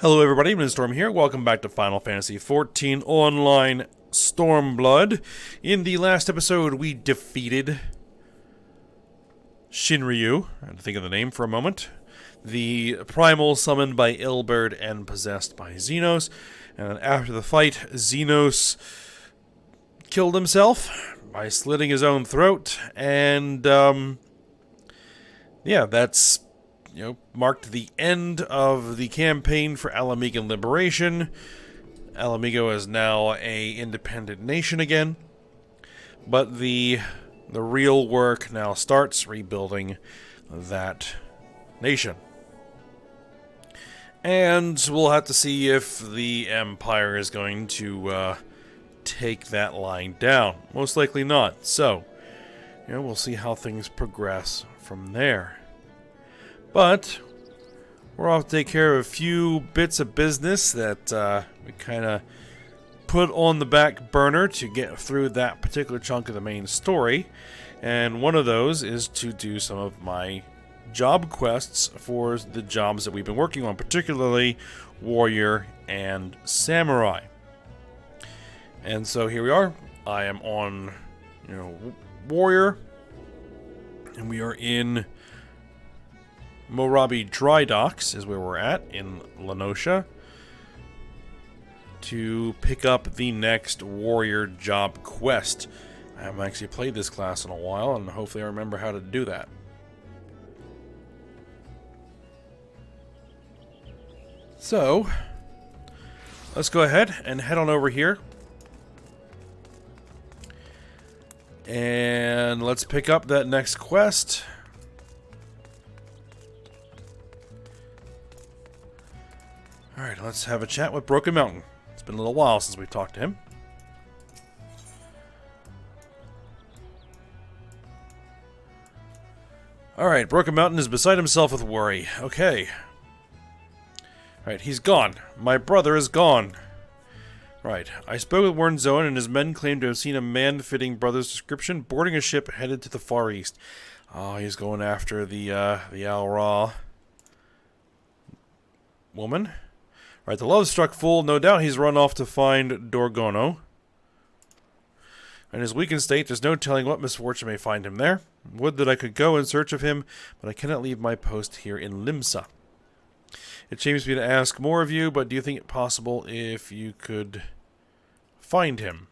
Hello everybody, Storm here. Welcome back to Final Fantasy XIV Online Stormblood. In the last episode, we defeated Shinryu. I had to think of the name for a moment. The primal summoned by Ilberd and possessed by Xenos. And after the fight, Xenos killed himself by slitting his own throat. And, yeah, that's... marked the end of the campaign for Alamigan Liberation. Alamigo is now a independent nation again. But the real work now starts, rebuilding that nation. And we'll have to see if the Empire is going to take that line down. Most likely not. So, we'll see how things progress from there. But we're off to take care of a few bits of business that we kind of put on the back burner to get through that particular chunk of the main story. And one of those is to do some of my job quests for the jobs that we've been working on, particularly Warrior and Samurai. And so here we are. I am on, Warrior. And we are in Morabi Dry Docks is where we're at in Lenosha to pick up the next Warrior job quest. I haven't actually played this class in a while, and hopefully I remember how to do that. So, let's go ahead and head on over here. And let's pick up that next quest. Alright, let's have a chat with Broken Mountain. It's been a little while since we've talked to him. Alright, Broken Mountain is beside himself with worry. Okay. Alright, he's gone. My brother is gone. Right, I spoke with Warren Zoan and his men claim to have seen a man fitting brother's description boarding a ship headed to the Far East. Oh, he's going after the Al Ra woman. Right, the love-struck fool, no doubt he's run off to find Dorgono. In his weakened state, there's no telling what misfortune may find him there. Would that I could go in search of him, but I cannot leave my post here in Limsa. It shames me to ask more of you, but do you think it possible if you could find him?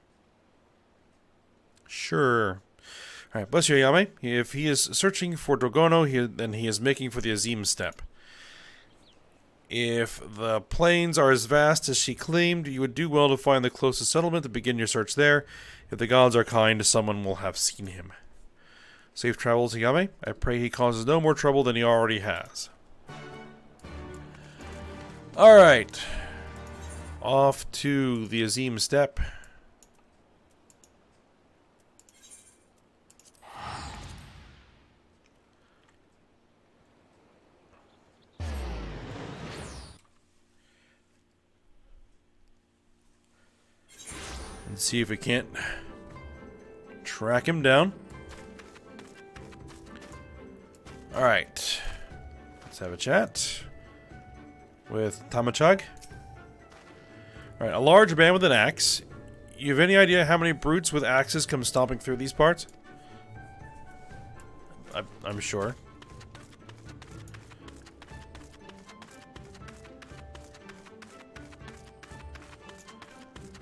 Sure. Alright, bless you, Yame. If he is searching for Dorgono, then he is making for the Azim Steppe. If the plains are as vast as she claimed, you would do well to find the closest settlement to begin your search there. If the gods are kind, someone will have seen him. Safe travels, Yame. I pray he causes no more trouble than he already has. Alright. Off to the Azim Steppe. And see if we can't track him down. Alright. Let's have a chat with Tamachag. Alright, a large man with an axe. You have any idea how many brutes with axes come stomping through these parts? I'm sure.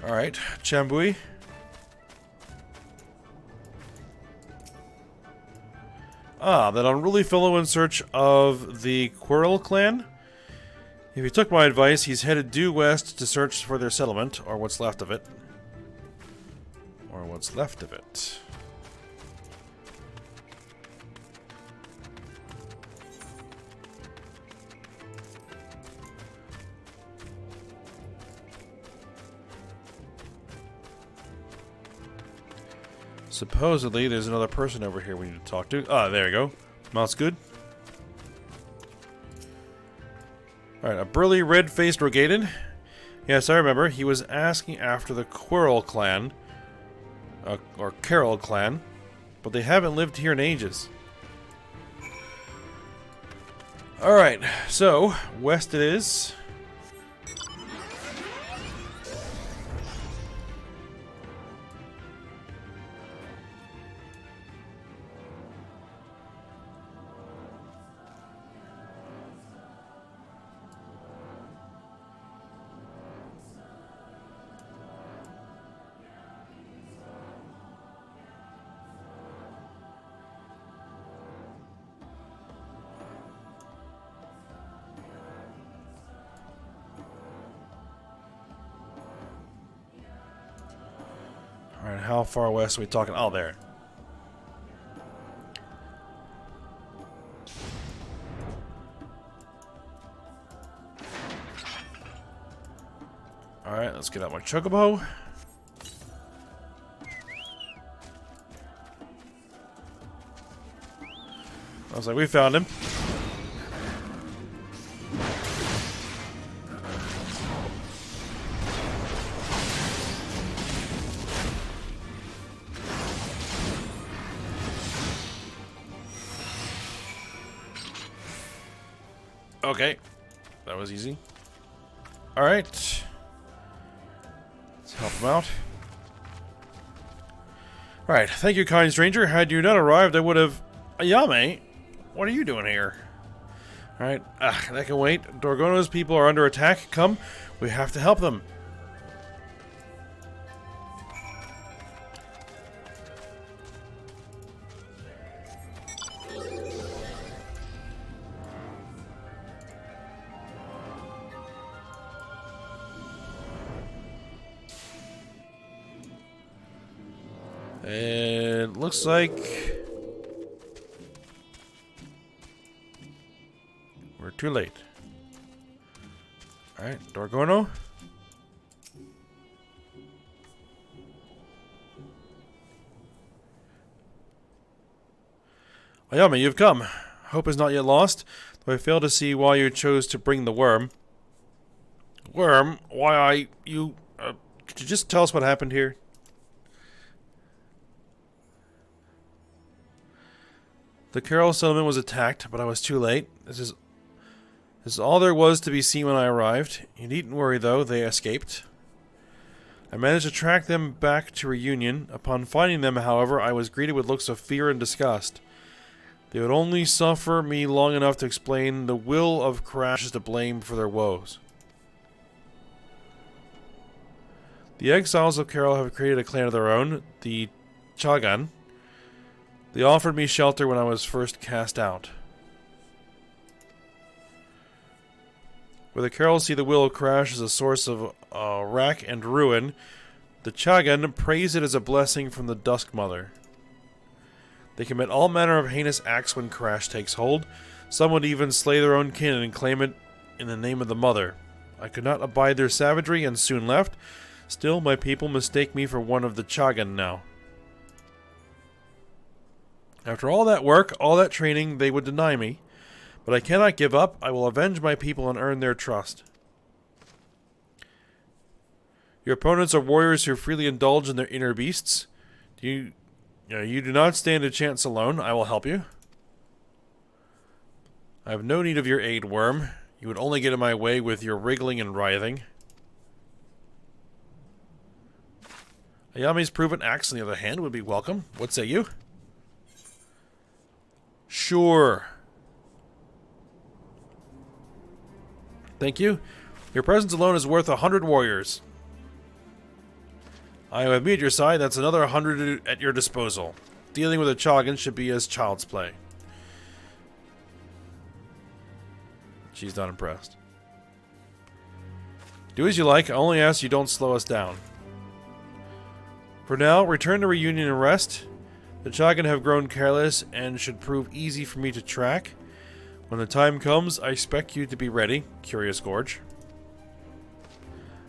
Alright, Chambui. Ah, that unruly fellow in search of the Quirrell clan? If he took my advice, he's headed due west to search for their settlement, or what's left of it. Or what's left of it. Supposedly, there's another person over here we need to talk to. Ah, there you go. Mouse good. Alright, a burly, red-faced Rogated. Yes, I remember. He was asking after the Quirrell clan. Or Carol clan. But they haven't lived here in ages. Alright, so, west it is. Alright, how far west are we talking? Oh, there. Alright, let's get out my chocobo. I was like, we found him. Okay, that was easy. Alright. Let's help him out. Alright, thank you, kind stranger. Had you not arrived, I would have... Ayame, what are you doing here? Alright, that can wait. Dorgono's people are under attack. Come, we have to help them. It looks like we're too late. Alright, Dorgono. Ayame, you've come. Hope is not yet lost, though I fail to see why you chose to bring the worm. Worm? Why could you just tell us what happened here? The Carol settlement was attacked, but I was too late. This is all there was to be seen when I arrived. You needn't worry, though. They escaped. I managed to track them back to Reunion. Upon finding them, however, I was greeted with looks of fear and disgust. They would only suffer me long enough to explain the will of Crash is to blame for their woes. The exiles of Carol have created a clan of their own, the Chagan. They offered me shelter when I was first cast out. Where the Carols see the will of Crash as a source of wrack and ruin, the Chagan praise it as a blessing from the Dusk Mother. They commit all manner of heinous acts when Crash takes hold. Some would even slay their own kin and claim it in the name of the Mother. I could not abide their savagery and soon left. Still, my people mistake me for one of the Chagan now. After all that work, all that training, they would deny me. But I cannot give up. I will avenge my people and earn their trust. Your opponents are warriors who freely indulge in their inner beasts. You do not stand a chance alone. I will help you. I have no need of your aid, Worm. You would only get in my way with your wriggling and writhing. Ayame's proven axe, on the other hand, would be welcome. What say you? Sure. Thank you. Your presence alone is worth 100 warriors. I have me at your side. That's another 100 at your disposal. Dealing with a Chagan should be as child's play. She's not impressed. Do as you like. I only ask you don't slow us down. For now, return to Reunion and rest. The Chagan have grown careless and should prove easy for me to track. When the time comes, I expect you to be ready, Curious Gorge.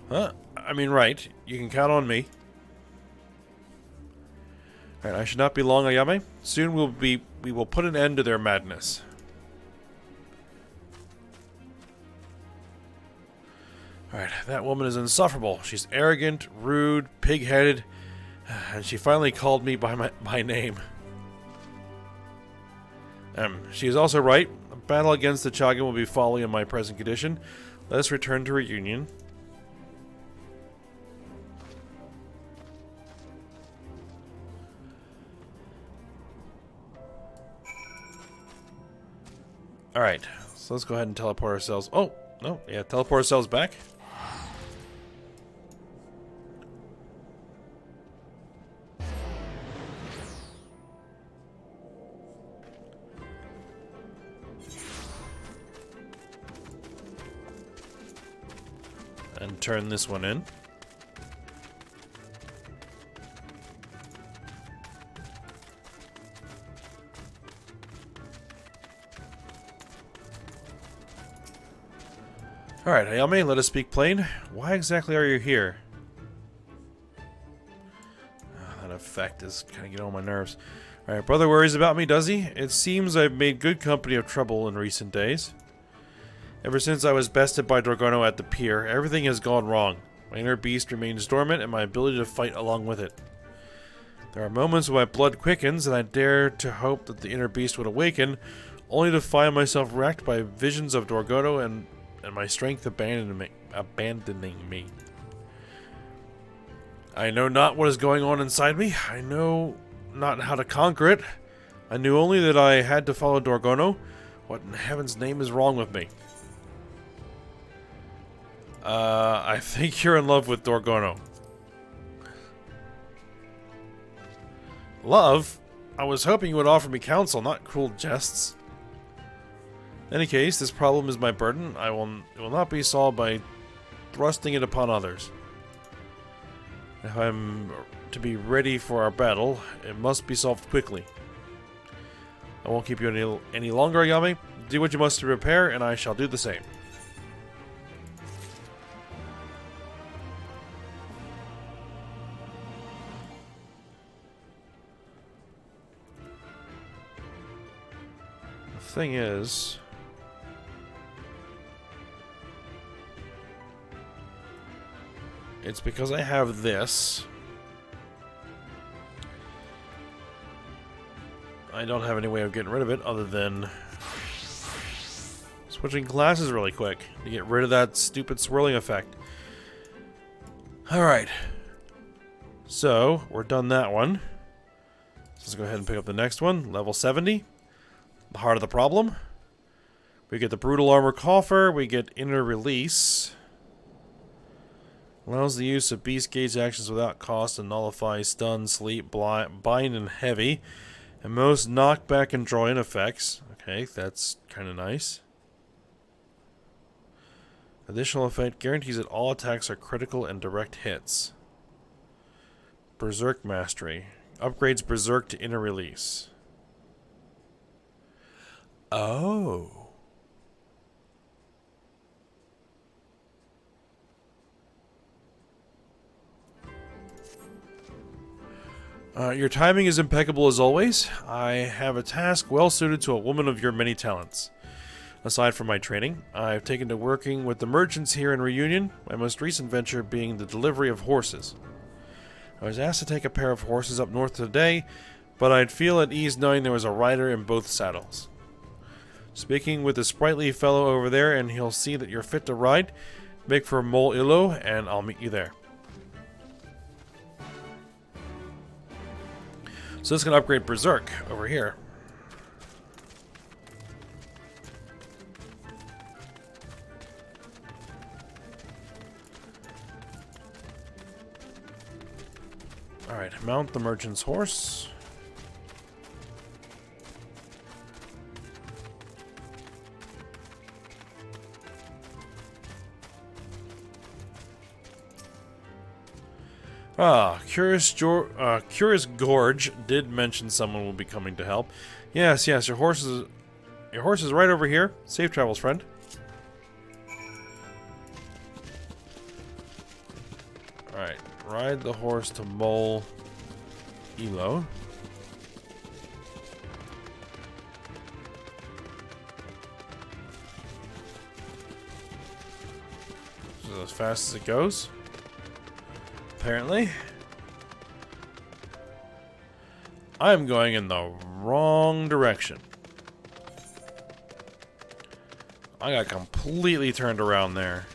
Huh? I mean, right. You can count on me. Alright, I should not be long, Ayame. Soon we will put an end to their madness. Alright, that woman is insufferable. She's arrogant, rude, pig-headed, and she finally called me by my name. She is also right. A battle against the Chagan will be folly in my present condition. Let us return to Reunion. Alright, so let's go ahead and teleport ourselves. Oh, no, yeah, teleport ourselves back. And turn this one in. Alright, Ayame, let us speak plain. Why exactly are you here? That effect is kind of getting on my nerves. Alright, brother worries about me, does he? It seems I've made good company of trouble in recent days. Ever since I was bested by Dorgono at the pier, everything has gone wrong. My inner beast remains dormant, and my ability to fight along with it. There are moments when my blood quickens, and I dare to hope that the inner beast would awaken, only to find myself racked by visions of Dorgono and my strength abandoning me. I know not what is going on inside me. I know not how to conquer it. I knew only that I had to follow Dorgono. What in heaven's name is wrong with me? I think you're in love with Dorgono. Love? I was hoping you would offer me counsel, not cruel jests. In any case, this problem is my burden. It will not be solved by thrusting it upon others. If I'm to be ready for our battle, it must be solved quickly. I won't keep you any longer, Ayame. Do what you must to prepare, and I shall do the same. The thing is, it's because I have this. I don't have any way of getting rid of it other than switching classes really quick to get rid of that stupid swirling effect. Alright. So, we're done that one. Let's go ahead and pick up the next one. Level 70. The heart of the problem. We get the brutal armor coffer. We get inner release. Allows the use of beast gauge actions without cost and nullifies stun, sleep, bind, and heavy. And most knockback and draw-in effects. Okay, that's kind of nice. Additional effect guarantees that all attacks are critical and direct hits. Berserk Mastery. Upgrades Berserk to inner release. Oh. Your timing is impeccable as always. I have a task well suited to a woman of your many talents. Aside from my training, I've taken to working with the merchants here in Reunion, my most recent venture being the delivery of horses. I was asked to take a pair of horses up north today, but I'd feel at ease knowing there was a rider in both saddles. Speaking with the sprightly fellow over there, and he'll see that you're fit to ride, make for Mol Ilo, and I'll meet you there. So this can upgrade Berserk over here. Alright, mount the merchant's horse. Curious Gorge did mention someone will be coming to help. Yes, your horse is right over here. Safe travels, friend. Alright, ride the horse to Mol Ilo. This is as fast as it goes. Apparently. I'm going in the wrong direction. I got completely turned around there.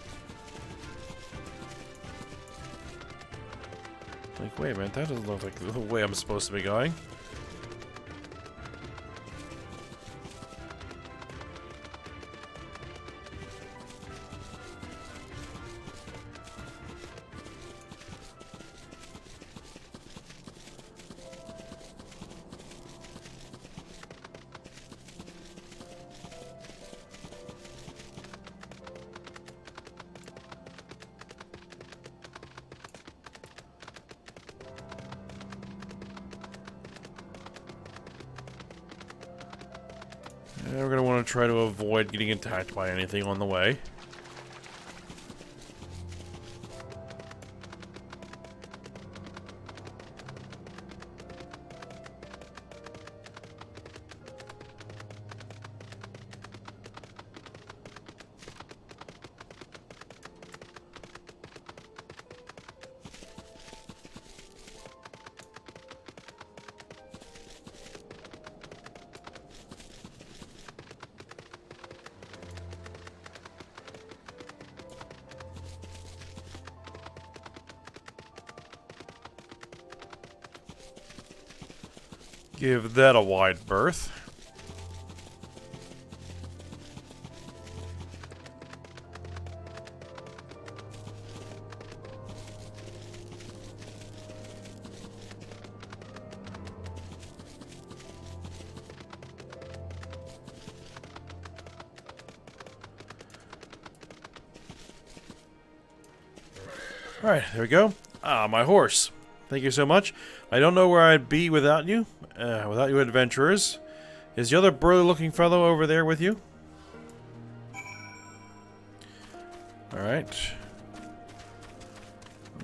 Like, wait a minute, that doesn't look like the way I'm supposed to be going. And we're going to want to try to avoid getting attacked by anything on the way. Give that a wide berth. Alright, there we go. Ah, my horse. Thank you so much. I don't know where I'd be without you. Without you adventurers. Is the other burly-looking fellow over there with you? Alright.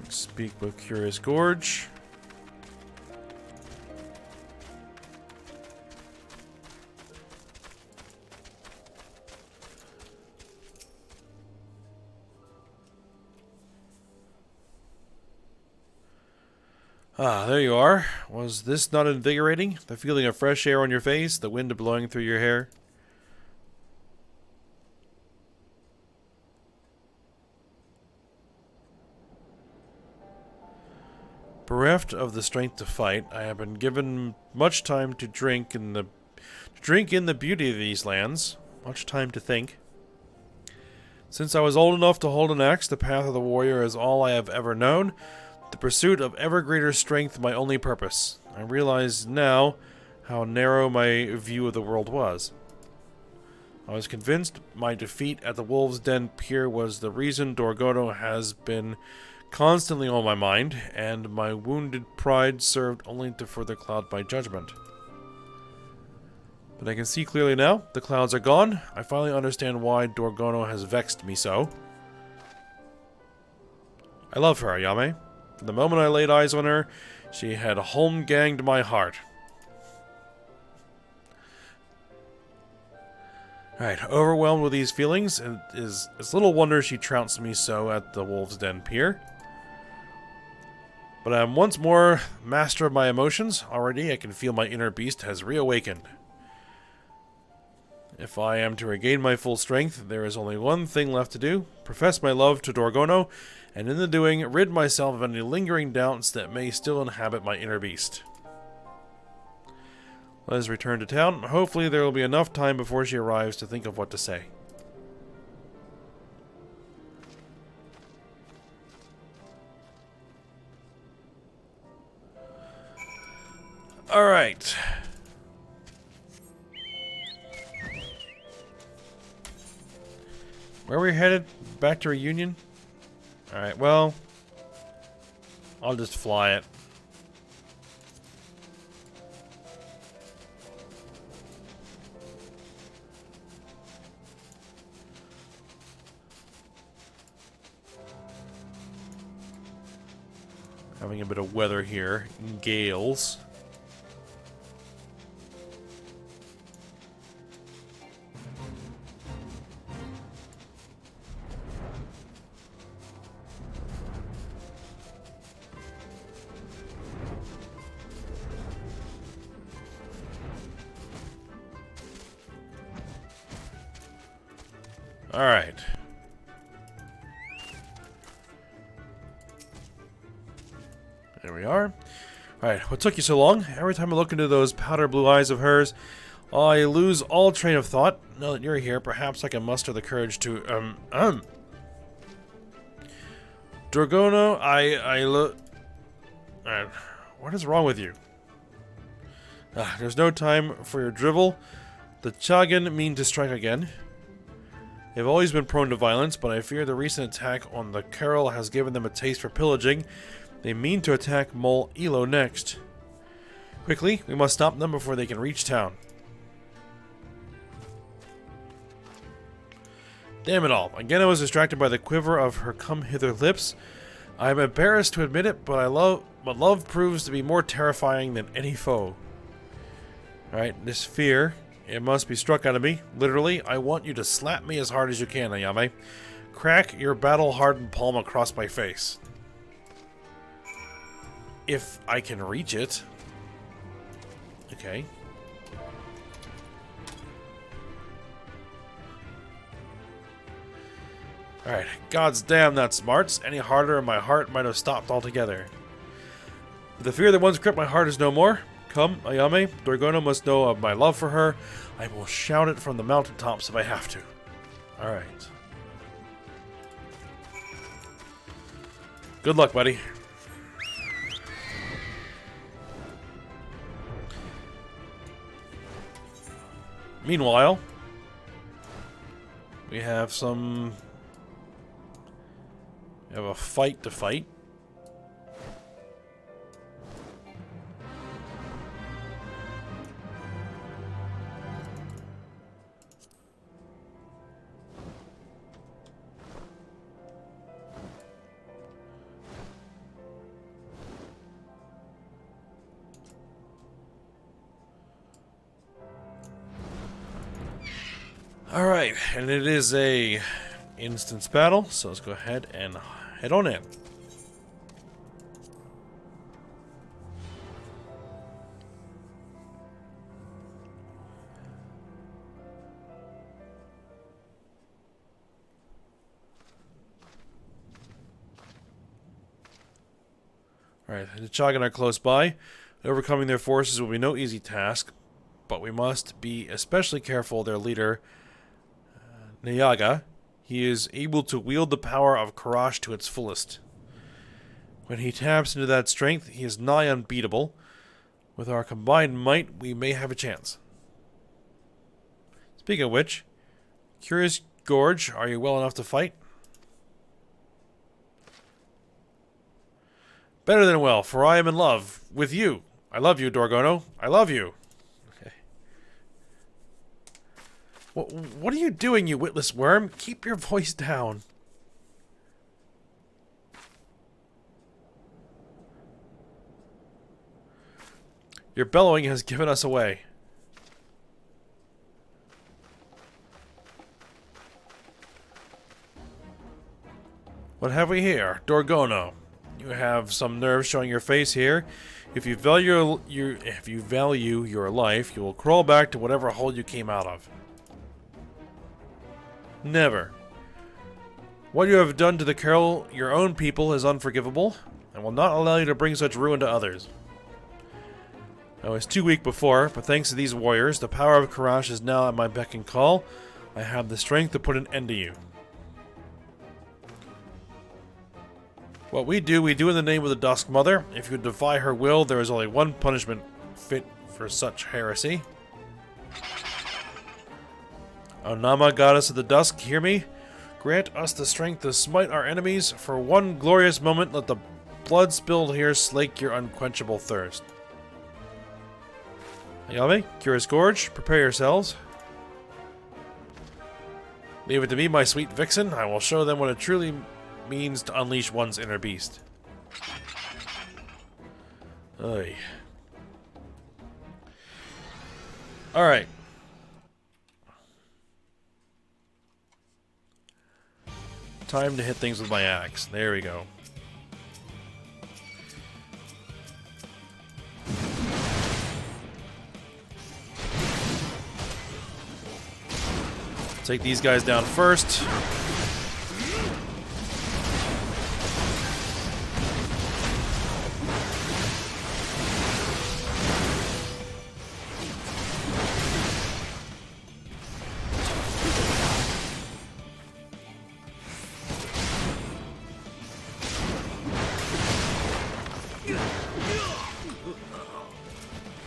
Speak with Curious Gorge. Ah, there you are. Was this not invigorating? The feeling of fresh air on your face, the wind blowing through your hair? Bereft of the strength to fight, I have been given much time to drink in the beauty of these lands. Much time to think. Since I was old enough to hold an axe, the path of the warrior is all I have ever known. The pursuit of ever greater strength my only purpose. I realize now how narrow my view of the world was. I was convinced my defeat at the Wolves' Den Pier was the reason Dorgono has been constantly on my mind, and my wounded pride served only to further cloud my judgment. But I can see clearly now. The clouds are gone. I finally understand why Dorgono has vexed me so. I love her, Ayame. From the moment I laid eyes on her, she had home-ganged my heart. Alright, overwhelmed with these feelings, it's little wonder she trounced me so at the Wolves' Den Pier. But I am once more master of my emotions. Already I can feel my inner beast has reawakened. If I am to regain my full strength, there is only one thing left to do. Profess my love to Dorgono, and in the doing, rid myself of any lingering doubts that may still inhabit my inner beast. Let us return to town. Hopefully there will be enough time before she arrives to think of what to say. Alright. Where are we headed? Back to Reunion? Alright, well, I'll just fly it. Having a bit of weather here. Gales. Alright. There we are. Alright, what took you so long? Every time I look into those powder blue eyes of hers, I lose all train of thought. Now that you're here, perhaps I can muster the courage to, Dorgono, I look... Alright, what is wrong with you? There's no time for your drivel. The Chagan mean to strike again. They've always been prone to violence, but I fear the recent attack on the Carol has given them a taste for pillaging. They mean to attack Mole Elo next. Quickly, we must stop them before they can reach town. Damn it all. Again I was distracted by the quiver of her come-hither lips. I am embarrassed to admit it, but love proves to be more terrifying than any foe. Alright, this fear... It must be struck out of me. Literally, I want you to slap me as hard as you can, Ayame. Crack your battle-hardened palm across my face. If I can reach it. Okay. Alright, God's damn that smarts. Any harder and my heart might have stopped altogether. The fear that once gripped my heart is no more. Come, Ayame. Dorgono must know of my love for her. I will shout it from the mountaintops if I have to. Alright. Good luck, buddy. Meanwhile, we have a fight to fight. Alright, and it is a instance battle, so let's go ahead and head on in. Alright, the Chagan are close by. Overcoming their forces will be no easy task, but we must be especially careful of their leader, Nayaga. He is able to wield the power of Karash to its fullest. When he taps into that strength, he is nigh unbeatable. With our combined might, we may have a chance. Speaking of which, Curious Gorge, are you well enough to fight? Better than well, for I am in love with you. I love you, Dorgono. I love you. What are you doing, you witless worm? Keep your voice down. Your bellowing has given us away. What have we here? Dorgono. You have some nerve showing your face here. If you value your life, you will crawl back to whatever hole you came out of. Never. What you have done to the Carol, your own people, is unforgivable, and will not allow you to bring such ruin to others. I was too weak before, but thanks to these warriors, the power of Karash is now at my beck and call. I have the strength to put an end to you. What we do in the name of the Dusk Mother. If you defy her will, there is only one punishment fit for such heresy. O Nama, goddess of the dusk, hear me. Grant us the strength to smite our enemies. For one glorious moment, let the blood spilled here slake your unquenchable thirst. Ayame, Curious Gorge, prepare yourselves. Leave it to me, my sweet vixen. I will show them what it truly means to unleash one's inner beast. Oy. Alright. Time to hit things with my axe. There we go. Take these guys down first.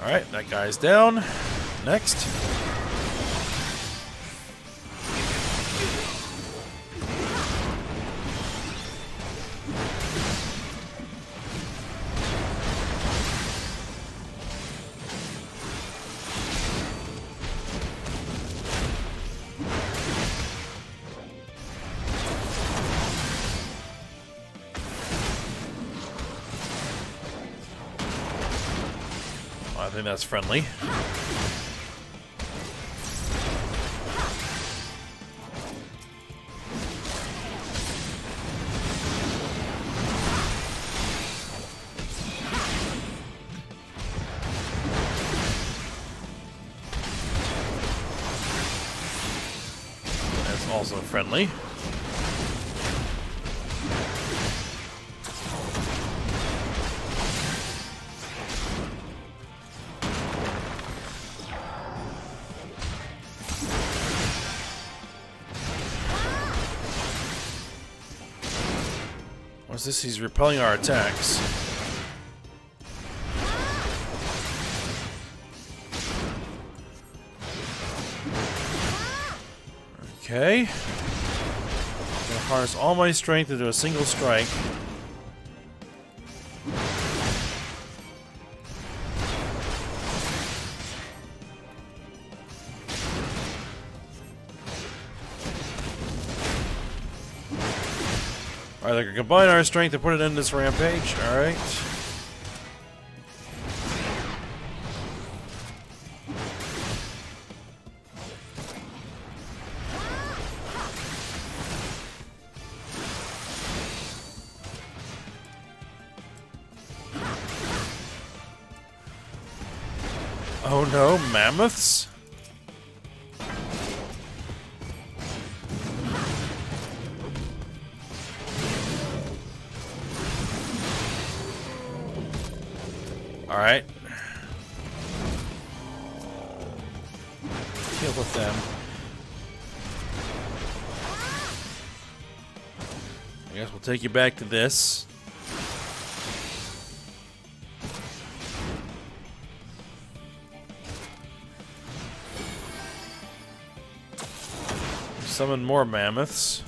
Alright, that guy's down. Next. I think that's friendly. That's also friendly. What's this? He's repelling our attacks. Okay. I'm gonna harness all my strength into a single strike. Alright, they can combine our strength to put it in this rampage. Alright. Oh no, mammoths? Alright. Deal with them. I guess we'll take you back to this. Summon more mammoths.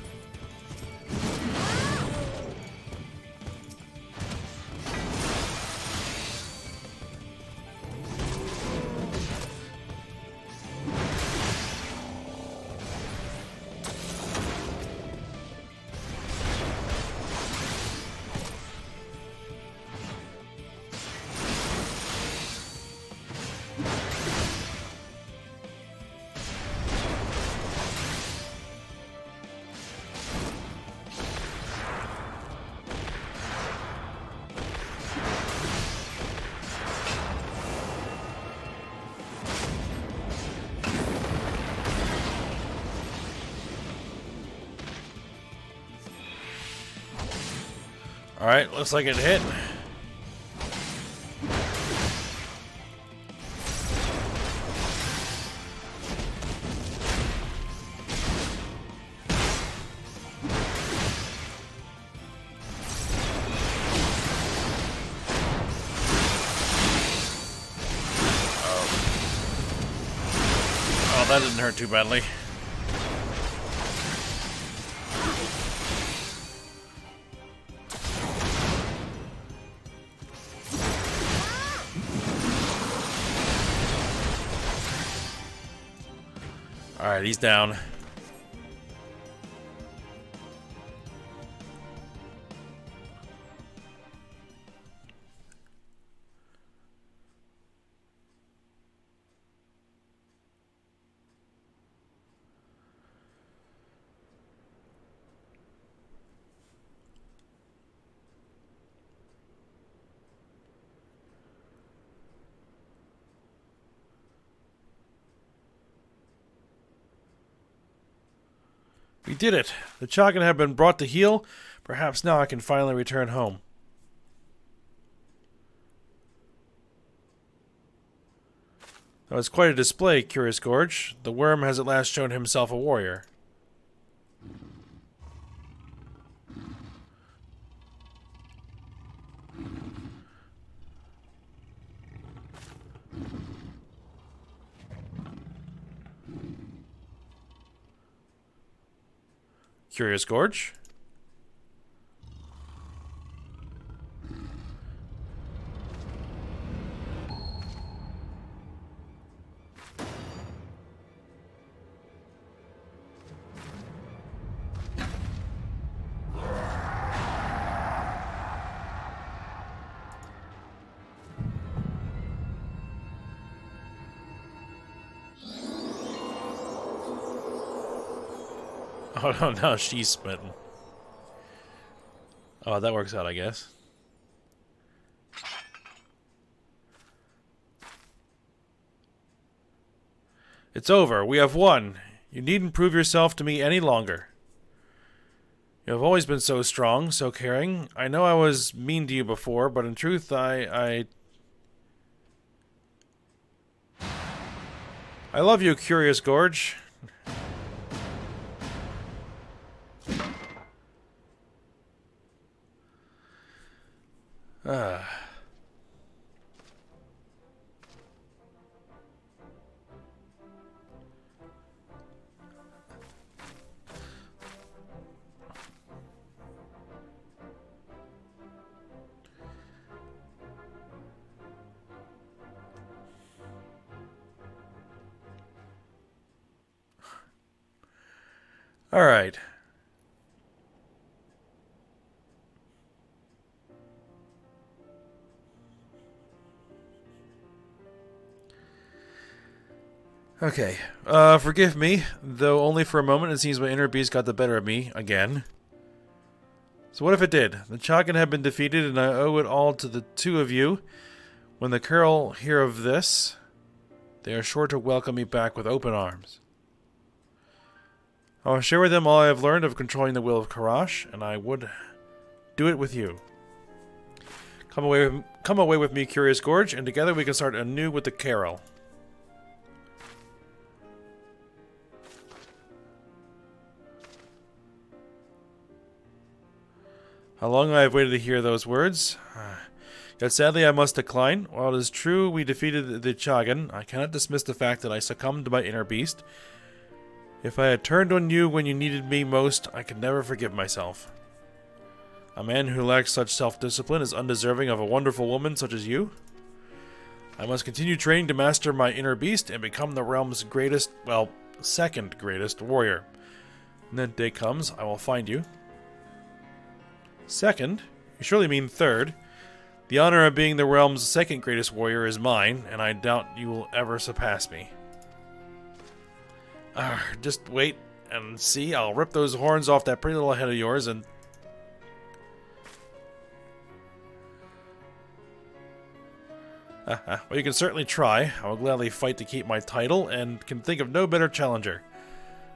Alright, looks like it hit. Oh, that didn't hurt too badly. Alright, he's down. We did it! The Chagan have been brought to heel. Perhaps now I can finally return home. That was quite a display, Curious Gorge. The worm has at last shown himself a warrior. Curious Gorge? Oh no, now she's smitten. Oh, that works out, I guess. It's over. We have won. You needn't prove yourself to me any longer. You have always been so strong, so caring. I know I was mean to you before, but in truth, I love you, Curious Gorge. Ah. All right. Okay. Forgive me, though only for a moment it seems my inner beast got the better of me again. So what if it did? The Chagan have been defeated and I owe it all to the two of you. When the Carol hear of this, they are sure to welcome me back with open arms. I will share with them all I have learned of controlling the will of Karash, and I would do it with you. Come away with me, Curious Gorge, and together we can start anew with the Carol. How long I have waited to hear those words. Yet sadly I must decline. While it is true we defeated the Chagan, I cannot dismiss the fact that I succumbed to my inner beast. If I had turned on you when you needed me most, I could never forgive myself. A man who lacks such self-discipline is undeserving of a wonderful woman such as you. I must continue training to master my inner beast and become the realm's greatest, well, second greatest warrior. When that day comes, I will find you. Second? You surely mean third. The honor of being the realm's second greatest warrior is mine, and I doubt you will ever surpass me. Just wait and see. I'll rip those horns off that pretty little head of yours and... well, you can certainly try. I will gladly fight to keep my title and can think of no better challenger.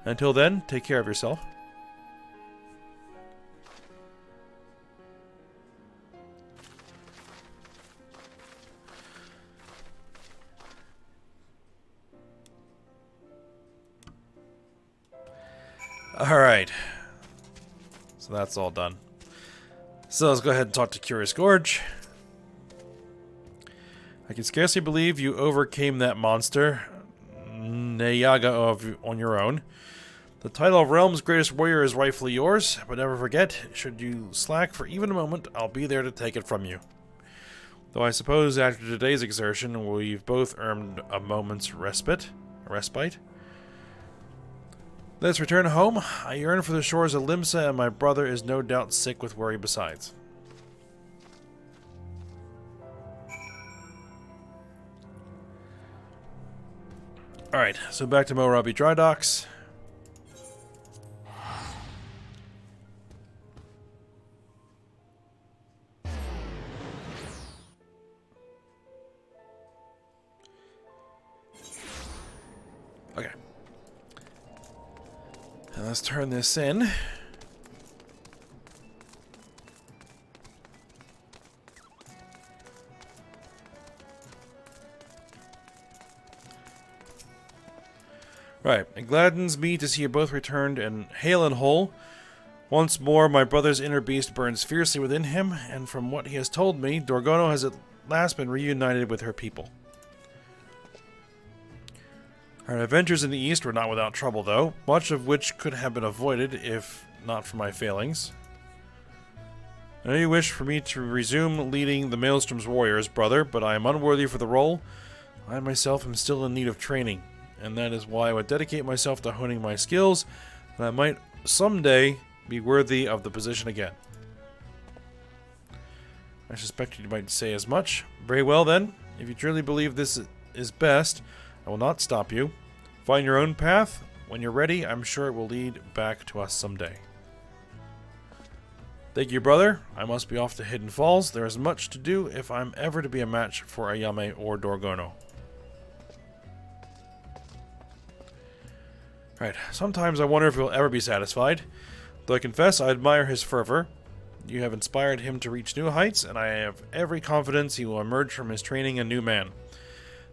Until then, take care of yourself. Alright. So that's all done. So let's go ahead and talk to Curious Gorge. I can scarcely believe you overcame that monster, Neyaga, on your own. The title of Realm's greatest warrior is rightfully yours, but never forget, should you slack for even a moment, I'll be there to take it from you. Though I suppose after today's exertion, we've both earned a moment's respite. Let's return home. I yearn for the shores of Limsa, and my brother is no doubt sick with worry besides. Alright, so back to Morabi Dry Docks. Okay. And let's turn this in. Right, it gladdens me to see you both returned and hale and whole. Once more, my brother's inner beast burns fiercely within him, and from what he has told me, Dorgono has at last been reunited with her people. Our adventures in the east were not without trouble, though, much of which could have been avoided if not for my failings. I know you wish for me to resume leading the Maelstrom's warriors, brother, but I am unworthy for the role. I myself am still in need of training, and that is why I would dedicate myself to honing my skills, and I might someday be worthy of the position again. I suspect you might say as much. Very well then, if you truly believe this is best, I will not stop you. Find your own path. When you're ready, I'm sure it will lead back to us someday. Thank you, brother. I must be off to Hidden Falls. There is much to do if I'm ever to be a match for Ayame or Dorgono. Right, sometimes I wonder if he'll ever be satisfied. Though I confess I admire his fervor. You have inspired him to reach new heights, and I have every confidence he will emerge from his training a new man.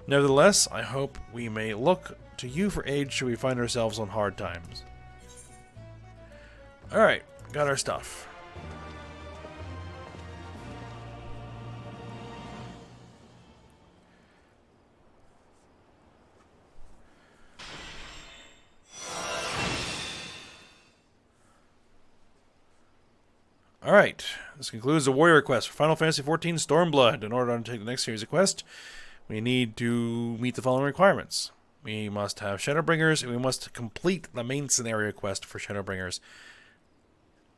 Nevertheless, I hope we may look to you for aid should we find ourselves on hard times. Alright, got our stuff. Alright, this concludes the warrior quest for Final Fantasy XIV Stormblood. In order to undertake the next series of quests, we need to meet the following requirements. We must have Shadowbringers, and we must complete the main scenario quest for Shadowbringers.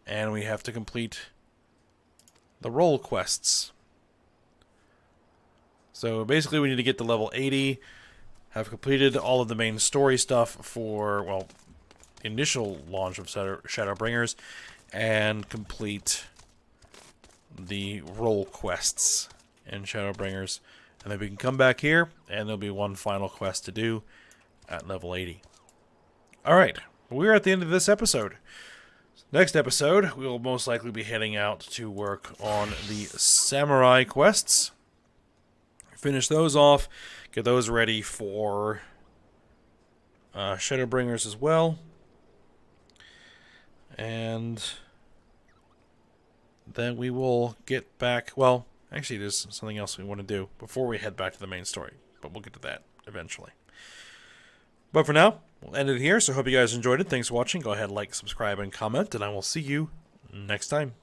And we have to complete the role quests. So basically we need to get to level 80, have completed all of the main story stuff for, well, the initial launch of Shadowbringers, and complete the role quests in Shadowbringers. And then we can come back here, and there'll be one final quest to do at level 80. Alright, we're at the end of this episode. Next episode, we will most likely be heading out to work on the samurai quests. Finish those off, get those ready for Shadowbringers as well. And then we will get back, well, actually there's something else we want to do before we head back to the main story, but we'll get to that eventually. But for now, we'll end it here, so hope you guys enjoyed it. Thanks for watching. Go ahead, like, subscribe, and comment, and I will see you next time.